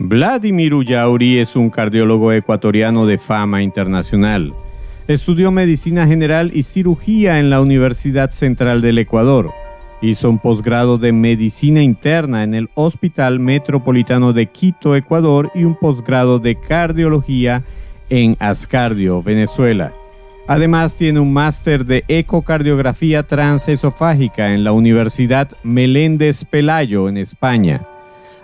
Vladimir Ullauri es un cardiólogo ecuatoriano de fama internacional. Estudió medicina general y cirugía en la Universidad Central del Ecuador. Hizo un posgrado de medicina interna en el Hospital Metropolitano de Quito, Ecuador, y un posgrado de cardiología en Ascardio, Venezuela. Además, tiene un máster de ecocardiografía transesofágica en la Universidad Meléndez Pelayo, en España.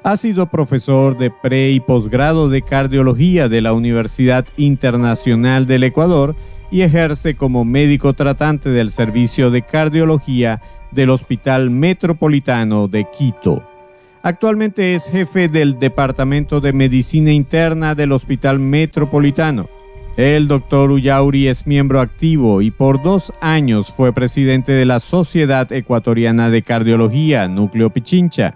Ha sido profesor de pre- y posgrado de cardiología de la Universidad Internacional del Ecuador y ejerce como médico tratante del Servicio de Cardiología del Hospital Metropolitano de Quito. Actualmente es jefe del Departamento de Medicina Interna del Hospital Metropolitano. El doctor Ullauri es miembro activo y por 2 años fue presidente de la Sociedad Ecuatoriana de Cardiología, Núcleo Pichincha.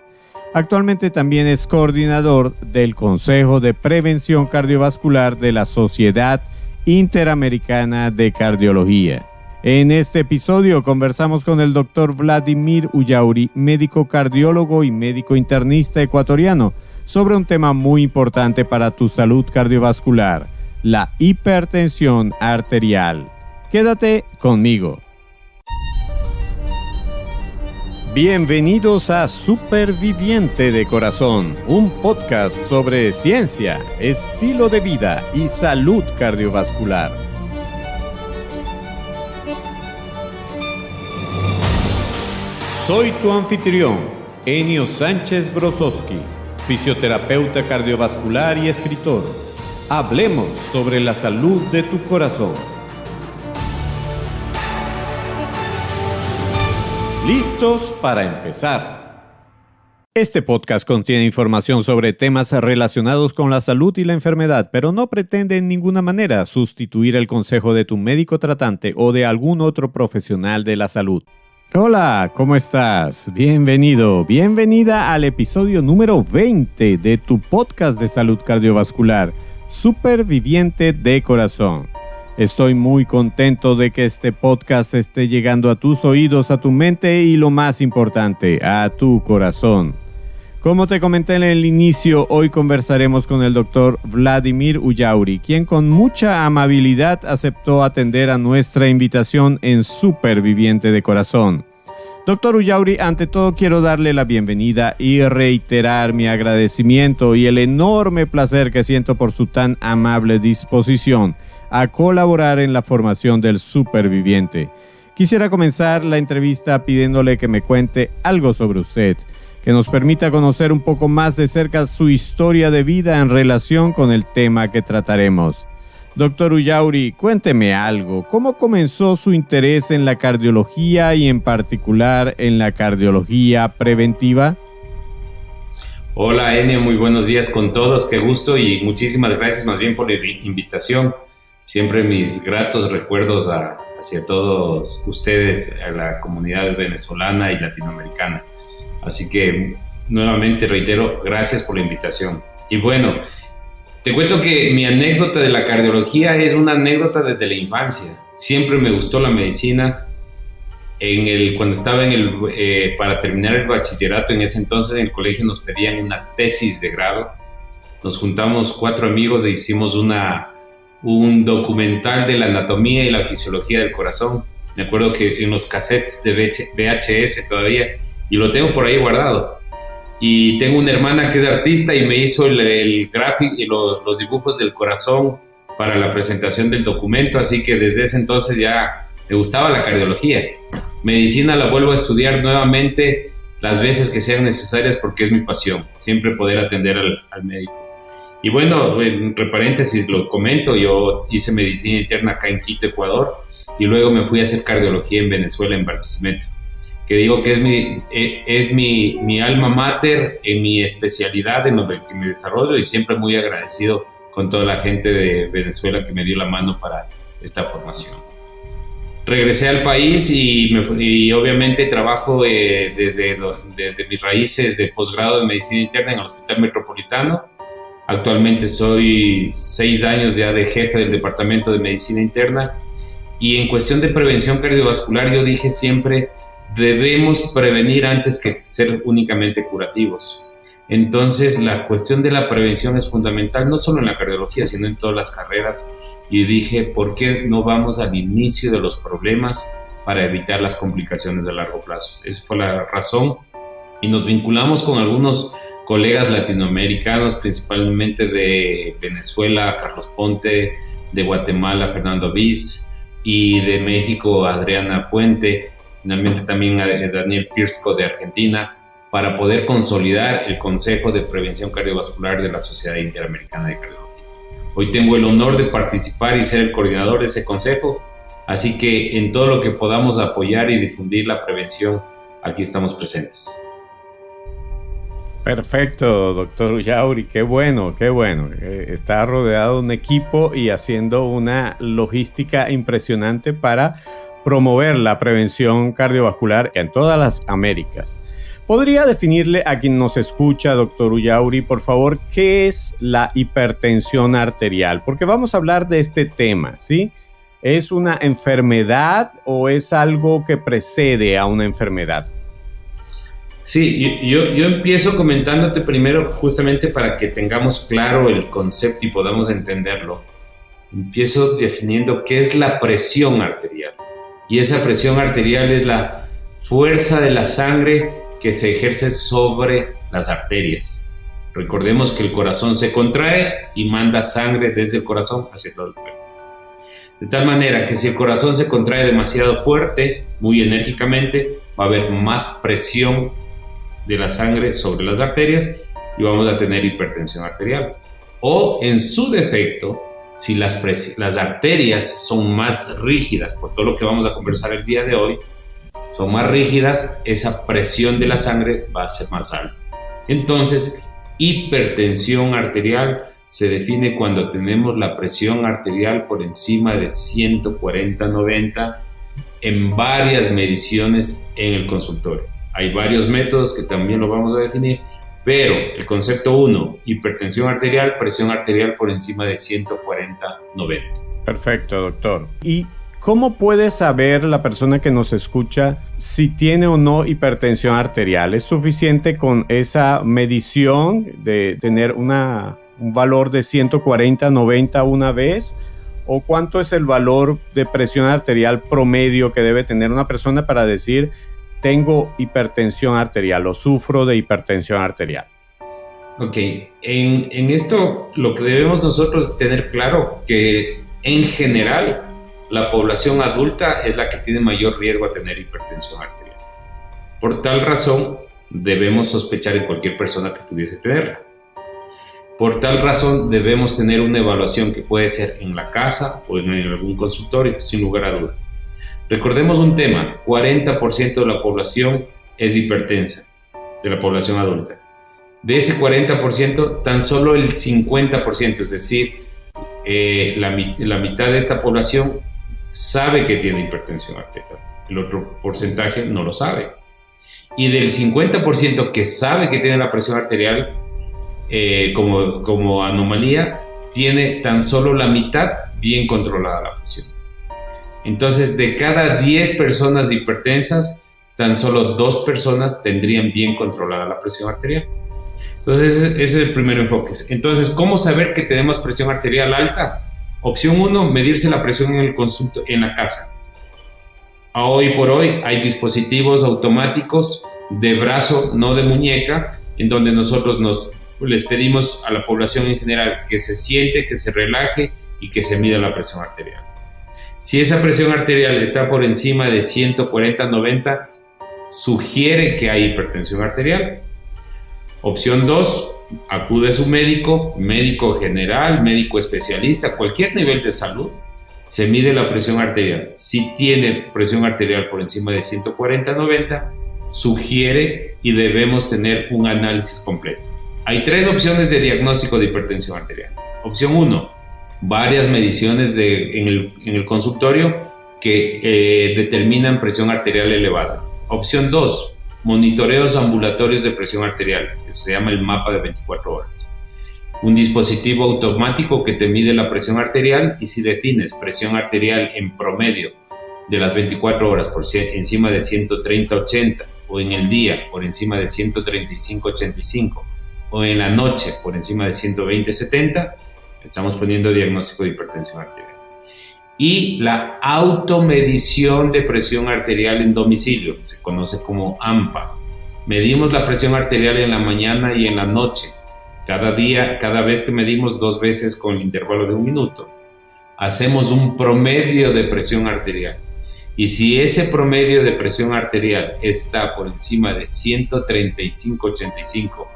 Actualmente también es coordinador del Consejo de Prevención Cardiovascular de la Sociedad Interamericana de Cardiología. En este episodio conversamos con el doctor Vladimir Ullauri, médico cardiólogo y médico internista ecuatoriano, sobre un tema muy importante para tu salud cardiovascular, la hipertensión arterial. Quédate conmigo. Bienvenidos a Superviviente de Corazón, un podcast sobre ciencia, estilo de vida y salud cardiovascular. Soy tu anfitrión, Enio Sánchez Brozowski, fisioterapeuta cardiovascular y escritor. Hablemos sobre la salud de tu corazón. ¿Listos para empezar? Este podcast contiene información sobre temas relacionados con la salud y la enfermedad, pero no pretende en ninguna manera sustituir el consejo de tu médico tratante o de algún otro profesional de la salud. Hola, ¿cómo estás? Bienvenido, bienvenida al episodio número 20 de tu podcast de salud cardiovascular, Superviviente de Corazón. Estoy muy contento de que este podcast esté llegando a tus oídos, a tu mente y, lo más importante, a tu corazón. Como te comenté en el inicio, hoy conversaremos con el doctor Vladimir Ullauri, quien con mucha amabilidad aceptó atender a nuestra invitación en Superviviente de Corazón. Doctor Ullauri, ante todo quiero darle la bienvenida y reiterar mi agradecimiento y el enorme placer que siento por su tan amable disposición a colaborar en la formación del Superviviente. Quisiera comenzar la entrevista pidiéndole que me cuente algo sobre usted, que nos permita conocer un poco más de cerca su historia de vida en relación con el tema que trataremos. Doctor Ullauri, cuénteme algo. ¿Cómo comenzó su interés en la cardiología y en particular en la cardiología preventiva? Hola Enio, muy buenos días con todos, qué gusto y muchísimas gracias más bien por la invitación. Siempre mis gratos recuerdos hacia todos ustedes, a la comunidad venezolana y latinoamericana. Así que nuevamente reitero, gracias por la invitación. Y bueno, te cuento que mi anécdota de la cardiología es una anécdota desde la infancia. Siempre me gustó la medicina. Cuando estaba para terminar el bachillerato, en ese entonces en el colegio nos pedían una tesis de grado. Nos juntamos 4 amigos e hicimos un documental de la anatomía y la fisiología del corazón. Me acuerdo que en los cassettes de VHS todavía, y lo tengo por ahí guardado. Y tengo una hermana que es artista y me hizo el gráfico y los dibujos del corazón para la presentación del documento, así que desde ese entonces ya me gustaba la cardiología. Medicina la vuelvo a estudiar nuevamente las veces que sean necesarias porque es mi pasión, siempre poder atender al médico. Y bueno, entre paréntesis lo comento, yo hice medicina interna acá en Quito, Ecuador, y luego me fui a hacer cardiología en Venezuela, en Barquisimeto, que digo que es mi alma mater en mi especialidad, en lo que me desarrollo, y siempre muy agradecido con toda la gente de Venezuela que me dio la mano para esta formación. Regresé al país y obviamente trabajo desde mis raíces de posgrado de medicina interna en el Hospital Metropolitano. Actualmente soy 6 años ya de jefe del Departamento de Medicina Interna, y en cuestión de prevención cardiovascular yo dije siempre, debemos prevenir antes que ser únicamente curativos. Entonces, la cuestión de la prevención es fundamental, no solo en la cardiología, sino en todas las carreras. Y dije, ¿por qué no vamos al inicio de los problemas para evitar las complicaciones de largo plazo? Esa fue la razón. Y nos vinculamos con algunos colegas latinoamericanos, principalmente de Venezuela, Carlos Ponte, de Guatemala, Fernando Viz, y de México, Adriana Puente, finalmente también a Daniel Pirsco de Argentina, para poder consolidar el Consejo de Prevención Cardiovascular de la Sociedad Interamericana de Cardiología. Hoy tengo el honor de participar y ser el coordinador de ese consejo, así que en todo lo que podamos apoyar y difundir la prevención, aquí estamos presentes. Perfecto, doctor Ullauri, qué bueno, está rodeado de un equipo y haciendo una logística impresionante para promover la prevención cardiovascular en todas las Américas. ¿Podría definirle a quien nos escucha, doctor Ullauri, por favor, qué es la hipertensión arterial? Porque vamos a hablar de este tema, ¿sí? ¿Es una enfermedad o es algo que precede a una enfermedad? Sí, yo empiezo comentándote primero justamente para que tengamos claro el concepto y podamos entenderlo. Empiezo definiendo qué es la presión arterial. Y esa presión arterial es la fuerza de la sangre que se ejerce sobre las arterias. Recordemos que el corazón se contrae y manda sangre desde el corazón hacia todo el cuerpo. De tal manera que si el corazón se contrae demasiado fuerte, muy enérgicamente, va a haber más presión de la sangre sobre las arterias y vamos a tener hipertensión arterial. O en su defecto, si las arterias son más rígidas, por todo lo que vamos a conversar el día de hoy, son más rígidas, esa presión de la sangre va a ser más alta. Entonces, hipertensión arterial se define cuando tenemos la presión arterial por encima de 140/90 en varias mediciones en el consultorio. Hay varios métodos que también lo vamos a definir, pero el concepto 1, hipertensión arterial, presión arterial por encima de 140/90. Perfecto, doctor. ¿Y cómo puede saber la persona que nos escucha si tiene o no hipertensión arterial? ¿Es suficiente con esa medición de tener un valor de 140/90 una vez? ¿O cuánto es el valor de presión arterial promedio que debe tener una persona para decir tengo hipertensión arterial o sufro de hipertensión arterial? Ok, en esto lo que debemos nosotros tener claro que en general la población adulta es la que tiene mayor riesgo a tener hipertensión arterial. Por tal razón debemos sospechar en cualquier persona que pudiese tenerla. Por tal razón debemos tener una evaluación que puede ser en la casa o en algún consultorio, sin lugar a duda. Recordemos un tema, 40% de la población es hipertensa, de la población adulta. De ese 40%, tan solo el 50%, es decir, la mitad de esta población sabe que tiene hipertensión arterial. El otro porcentaje no lo sabe. Y del 50% que sabe que tiene la presión arterial como anomalía, tiene tan solo la mitad bien controlada la presión. Entonces, de cada 10 personas hipertensas, tan solo 2 personas tendrían bien controlada la presión arterial. Entonces, ese es el primer enfoque. Entonces, ¿cómo saber que tenemos presión arterial alta? Opción 1, medirse la presión en el consulto, en la casa. Hoy por hoy hay dispositivos automáticos de brazo, no de muñeca, en donde nosotros les pedimos a la población en general que se siente, que se relaje y que se mida la presión arterial. Si esa presión arterial está por encima de 140/90, sugiere que hay hipertensión arterial. Opción 2, acude a su médico general, médico especialista, cualquier nivel de salud, se mide la presión arterial. Si tiene presión arterial por encima de 140/90, sugiere y debemos tener un análisis completo. Hay 3 opciones de diagnóstico de hipertensión arterial. Opción 1, varias mediciones en el consultorio que determinan presión arterial elevada. Opción 2, monitoreos ambulatorios de presión arterial, que se llama el mapa de 24 horas. Un dispositivo automático que te mide la presión arterial y si defines presión arterial en promedio de las 24 horas por encima de 130/80 o en el día por encima de 135/85 o en la noche por encima de 120/70, estamos poniendo diagnóstico de hipertensión arterial. Y la automedición de presión arterial en domicilio, se conoce como AMPA. Medimos la presión arterial en la mañana y en la noche. Cada día, cada vez que medimos 2 veces con el intervalo de 1 minuto, hacemos un promedio de presión arterial. Y si ese promedio de presión arterial está por encima de 135/85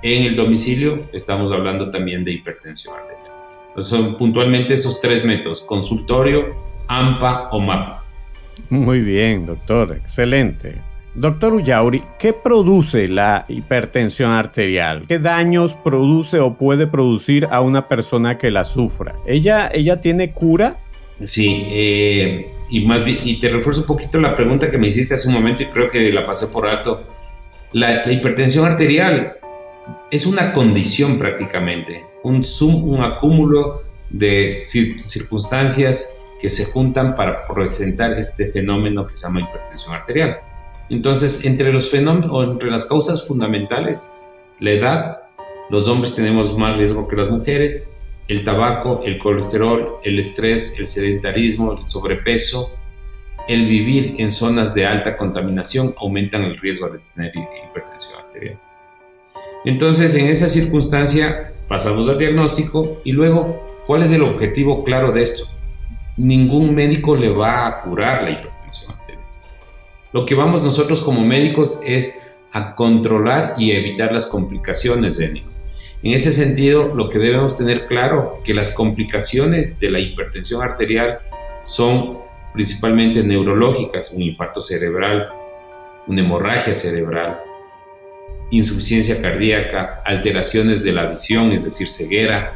en el domicilio, estamos hablando también de hipertensión arterial. Entonces son puntualmente esos 3 métodos: consultorio, AMPA o MAPA. Muy bien, doctor, excelente. Doctor Ullauri, ¿qué produce la hipertensión arterial? ¿Qué daños produce o puede producir a una persona que la sufra? ¿Ella tiene cura? Sí, y te refuerzo un poquito la pregunta que me hiciste hace un momento y creo que la pasé por alto. La hipertensión arterial es una condición prácticamente, un acúmulo de circunstancias que se juntan para presentar este fenómeno que se llama hipertensión arterial. Entonces, entre los fenómenos o entre las causas fundamentales, la edad, los hombres tenemos más riesgo que las mujeres, el tabaco, el colesterol, el estrés, el sedentarismo, el sobrepeso, el vivir en zonas de alta contaminación aumentan el riesgo de tener hipertensión arterial. Entonces, en esa circunstancia pasamos al diagnóstico y luego, ¿cuál es el objetivo claro de esto? Ningún médico le va a curar la hipertensión arterial. Lo que vamos nosotros como médicos es a controlar y evitar las complicaciones de ENIO. En ese sentido, lo que debemos tener claro que las complicaciones de la hipertensión arterial son principalmente neurológicas: un infarto cerebral, una hemorragia cerebral, insuficiencia cardíaca, alteraciones de la visión, es decir, ceguera,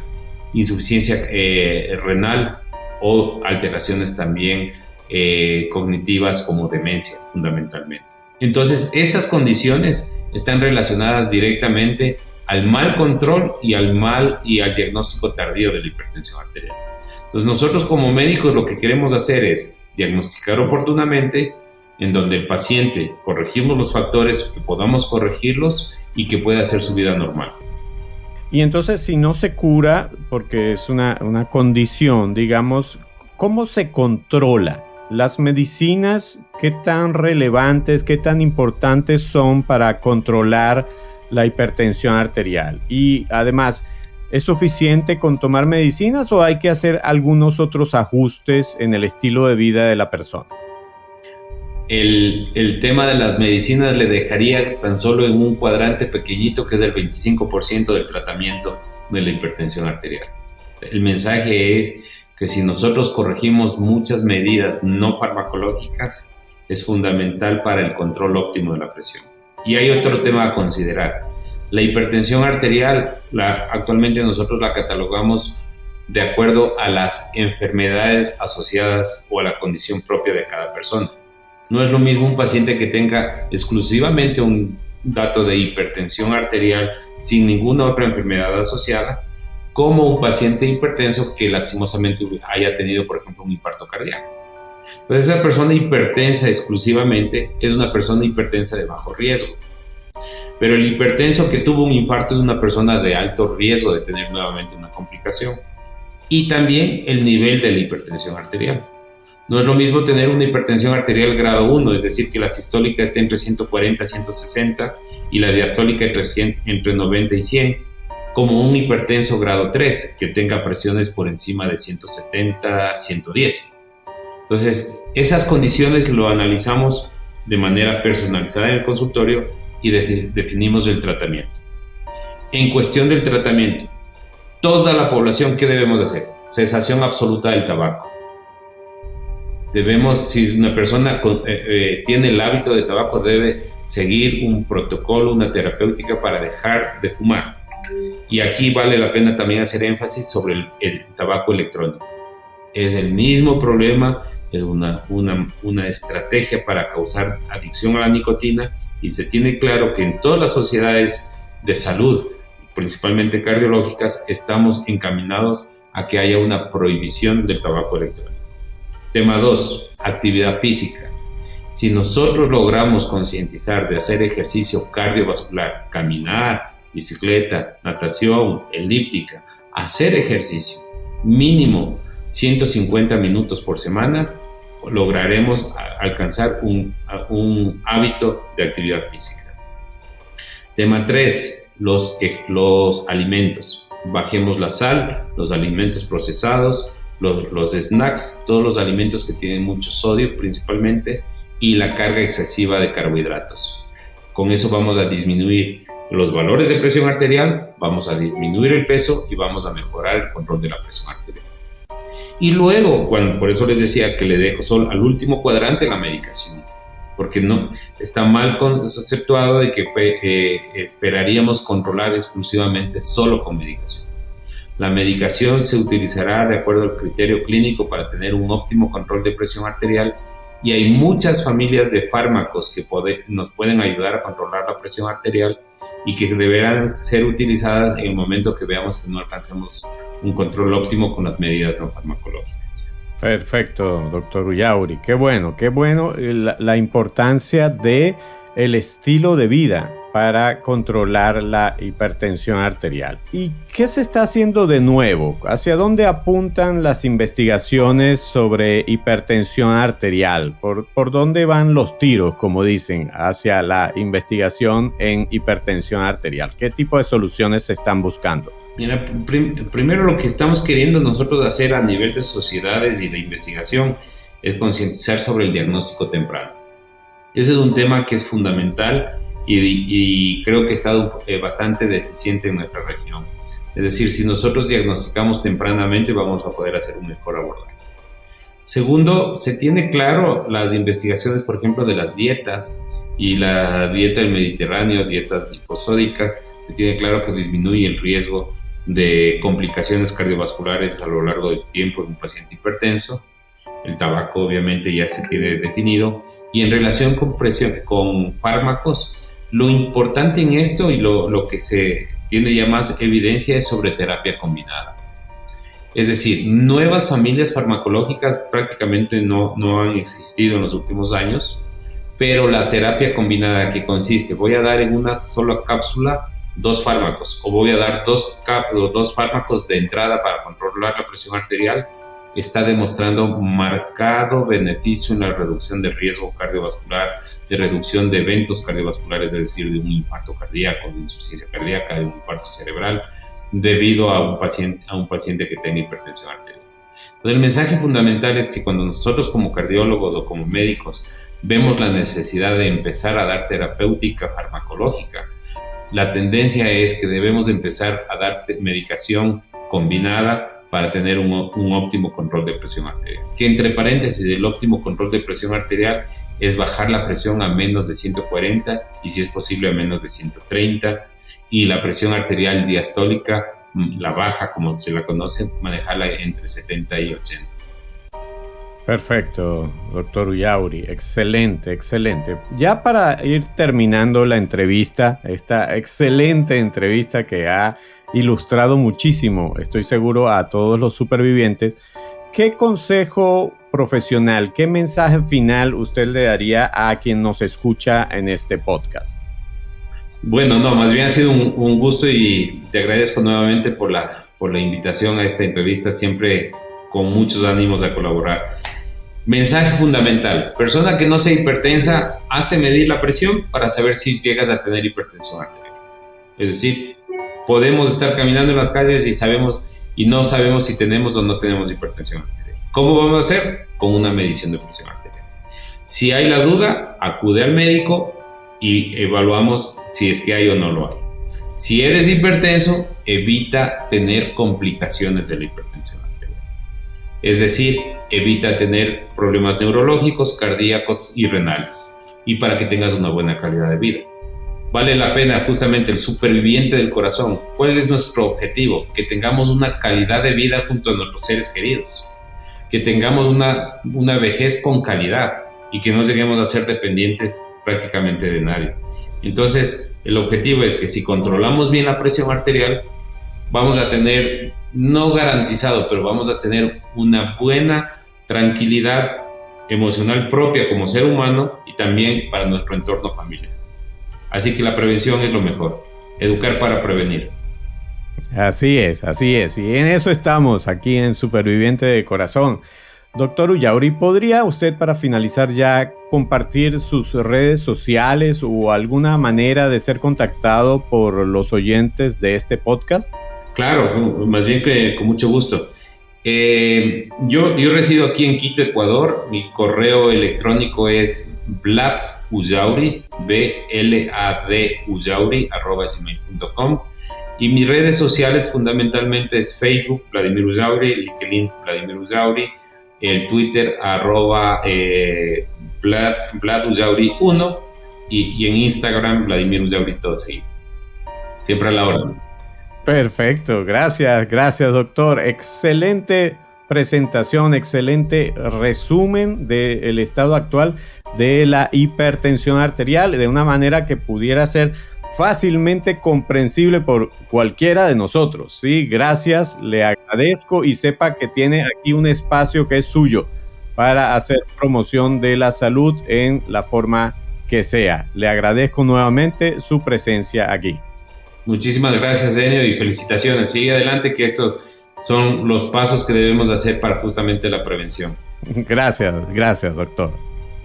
insuficiencia renal o alteraciones también cognitivas como demencia, fundamentalmente. Entonces, estas condiciones están relacionadas directamente al mal control y al diagnóstico tardío de la hipertensión arterial. Entonces, nosotros como médicos lo que queremos hacer es diagnosticar oportunamente, en donde el paciente corregimos los factores que podamos corregirlos y que pueda hacer su vida normal. Y entonces, si no se cura, porque es una condición, digamos, ¿cómo se controla? ¿Las medicinas qué tan relevantes, qué tan importantes son para controlar la hipertensión arterial? Y además, ¿es suficiente con tomar medicinas o hay que hacer algunos otros ajustes en el estilo de vida de la persona? El tema de las medicinas le dejaría tan solo en un cuadrante pequeñito que es el 25% del tratamiento de la hipertensión arterial. El mensaje es que si nosotros corregimos muchas medidas no farmacológicas, es fundamental para el control óptimo de la presión. Y hay otro tema a considerar. La hipertensión arterial, actualmente nosotros la catalogamos de acuerdo a las enfermedades asociadas o a la condición propia de cada persona. No es lo mismo un paciente que tenga exclusivamente un dato de hipertensión arterial sin ninguna otra enfermedad asociada, como un paciente hipertenso que lastimosamente haya tenido, por ejemplo, un infarto cardíaco. Entonces, esa persona hipertensa exclusivamente es una persona hipertensa de bajo riesgo. Pero el hipertenso que tuvo un infarto es una persona de alto riesgo de tener nuevamente una complicación. Y también el nivel de la hipertensión arterial. No es lo mismo tener una hipertensión arterial grado 1, es decir, que la sistólica esté entre 140 y 160 y la diastólica entre 90 y 100, como un hipertenso grado 3, que tenga presiones por encima de 170, 110. Entonces, esas condiciones lo analizamos de manera personalizada en el consultorio y definimos el tratamiento. En cuestión del tratamiento, toda la población, ¿qué debemos hacer? Cesación absoluta del tabaco. Si una persona tiene el hábito de tabaco, debe seguir un protocolo, una terapéutica para dejar de fumar. Y aquí vale la pena también hacer énfasis sobre el tabaco electrónico. Es el mismo problema, es una estrategia para causar adicción a la nicotina, y se tiene claro que en todas las sociedades de salud, principalmente cardiológicas, estamos encaminados a que haya una prohibición del tabaco electrónico. Tema 2, actividad física. Si nosotros logramos concientizar de hacer ejercicio cardiovascular, caminar, bicicleta, natación, elíptica, hacer ejercicio, mínimo 150 minutos por semana, lograremos alcanzar un hábito de actividad física. Tema 3, los alimentos. Bajemos la sal, los alimentos procesados, los snacks, todos los alimentos que tienen mucho sodio principalmente, y la carga excesiva de carbohidratos. Con eso vamos a disminuir los valores de presión arterial, vamos a disminuir el peso y vamos a mejorar el control de la presión arterial. Y luego, por eso les decía que le dejo solo al último cuadrante la medicación, porque no está mal conceptuado de que esperaríamos controlar exclusivamente solo con medicación. La medicación se utilizará de acuerdo al criterio clínico para tener un óptimo control de presión arterial, y hay muchas familias de fármacos que nos pueden ayudar a controlar la presión arterial y que deberán ser utilizadas en el momento que veamos que no alcancemos un control óptimo con las medidas no farmacológicas. Perfecto, doctor Ullauri. Qué bueno la importancia de el estilo de vida para controlar la hipertensión arterial. ¿Y qué se está haciendo de nuevo? ¿Hacia dónde apuntan las investigaciones sobre hipertensión arterial? ¿Por dónde van los tiros, como dicen, hacia la investigación en hipertensión arterial? ¿Qué tipo de soluciones se están buscando? Mira, primero lo que estamos queriendo nosotros hacer a nivel de sociedades y de investigación es concientizar sobre el diagnóstico temprano. Ese es un tema que es fundamental y creo que ha estado bastante deficiente en nuestra región. Es decir, si nosotros diagnosticamos tempranamente, vamos a poder hacer un mejor abordaje. Segundo, se tiene claro las investigaciones, por ejemplo, de las dietas y la dieta del Mediterráneo, dietas hiposódicas, se tiene claro que disminuye el riesgo de complicaciones cardiovasculares a lo largo del tiempo en un paciente hipertenso. El tabaco obviamente ya se tiene definido. Y en relación con fármacos, lo importante en esto y lo que se tiene ya más evidencia es sobre terapia combinada. Es decir, nuevas familias farmacológicas prácticamente no han existido en los últimos años, pero la terapia combinada que consiste, voy a dar en una sola cápsula 2 fármacos, o voy a dar dos fármacos de entrada para controlar la presión arterial, está demostrando marcado beneficio en la reducción de riesgo cardiovascular, de reducción de eventos cardiovasculares, es decir, de un infarto cardíaco, de insuficiencia cardíaca, de un infarto cerebral, debido a un paciente que tenga hipertensión arterial. Entonces, el mensaje fundamental es que cuando nosotros como cardiólogos o como médicos vemos la necesidad de empezar a dar terapéutica farmacológica, la tendencia es que debemos empezar a dar medicación combinada para tener un óptimo control de presión arterial. Que entre paréntesis, el óptimo control de presión arterial es bajar la presión a menos de 140 y si es posible a menos de 130, y la presión arterial diastólica, la baja como se la conoce, manejarla entre 70 y 80. Perfecto, doctor Ullauri, excelente. Ya para ir terminando la entrevista, esta excelente entrevista que ha ilustrado muchísimo, estoy seguro, a todos los supervivientes, ¿qué consejo profesional, qué mensaje final usted le daría a quien nos escucha en este podcast? Bueno, más bien ha sido un gusto y te agradezco nuevamente por la invitación a esta entrevista, siempre con muchos ánimos a colaborar. Mensaje fundamental: persona que no sea hipertensa, hazte medir la presión para saber si llegas a tener hipertensión arterial. Es decir, podemos estar caminando en las calles y no sabemos si tenemos o no tenemos hipertensión arterial. ¿Cómo vamos a hacer? Con una medición de presión arterial. Si hay la duda, acude al médico y evaluamos si es que hay o no lo hay. Si eres hipertenso, evita tener complicaciones de la hipertensión arterial. Es decir, evita tener problemas neurológicos, cardíacos y renales. Y para que tengas una buena calidad de vida. Vale la pena justamente el superviviente del corazón. ¿Cuál es nuestro objetivo? Que tengamos una calidad de vida junto a nuestros seres queridos. Que tengamos una vejez con calidad y que no lleguemos a ser dependientes prácticamente de nadie. Entonces, el objetivo es que si controlamos bien la presión arterial, vamos a tener, no garantizado, pero vamos a tener una buena tranquilidad emocional propia como ser humano y también para nuestro entorno familiar. Así que la prevención es lo mejor. educar para prevenir. Así es. Y en eso estamos aquí en Superviviente de Corazón. Doctor Ullauri, ¿podría usted, para finalizar ya, compartir sus redes sociales o alguna manera de ser contactado por los oyentes de este podcast? Claro, más bien que con mucho gusto. Yo resido aquí en Quito, Ecuador. Mi correo electrónico es vladullauri, @gmail.com. Y mis redes sociales fundamentalmente es Facebook, Vladimir Ullauri, LinkedIn, Vladimir Ullauri, el Twitter, @vladullauri1 y en Instagram, Vladimir Ullauri, todo seguido. Siempre a la orden. Perfecto, gracias doctor. Excelente presentación, excelente resumen del estado actual de la hipertensión arterial de una manera que pudiera ser fácilmente comprensible por cualquiera de nosotros. Sí, gracias, le agradezco y sepa que tiene aquí un espacio que es suyo para hacer promoción de la salud en la forma que sea. Le agradezco nuevamente su presencia aquí. Muchísimas gracias, Enio, y felicitaciones. Sigue adelante, que estos son los pasos que debemos hacer para justamente la prevención. Gracias, doctor.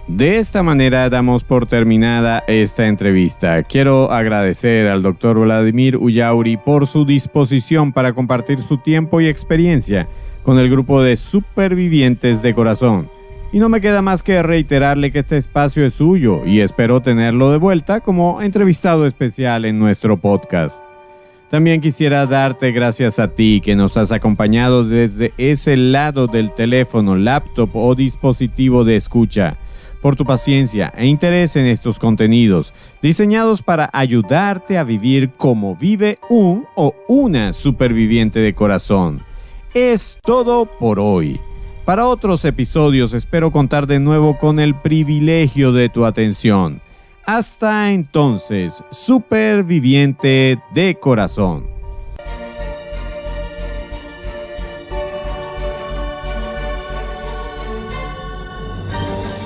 De esta manera damos por terminada esta entrevista. Quiero agradecer al doctor Vladimir Ullauri por su disposición para compartir su tiempo y experiencia con el grupo de Supervivientes de Corazón. Y no me queda más que reiterarle que este espacio es suyo y espero tenerlo de vuelta como entrevistado especial en nuestro podcast. También quisiera darte gracias a ti que nos has acompañado desde ese lado del teléfono, laptop o dispositivo de escucha, por tu paciencia e interés en estos contenidos, diseñados para ayudarte a vivir como vive un o una superviviente de corazón. Es todo por hoy. Para otros episodios espero contar de nuevo con el privilegio de tu atención. Hasta entonces, superviviente de corazón.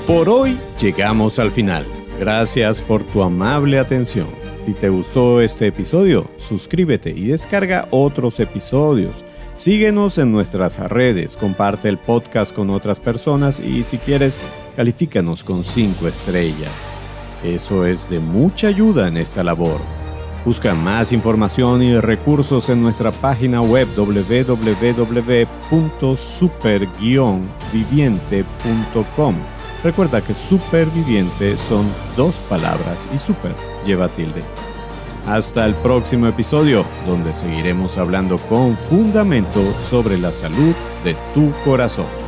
Por hoy llegamos al final. Gracias por tu amable atención. Si te gustó este episodio, suscríbete y descarga otros episodios. Síguenos en nuestras redes, comparte el podcast con otras personas y si quieres, califícanos con 5 estrellas. Eso es de mucha ayuda en esta labor. Busca más información y recursos en nuestra página web www.super-viviente.com. Recuerda que superviviente son 2 palabras y super lleva tilde. Hasta el próximo episodio, donde seguiremos hablando con fundamento sobre la salud de tu corazón.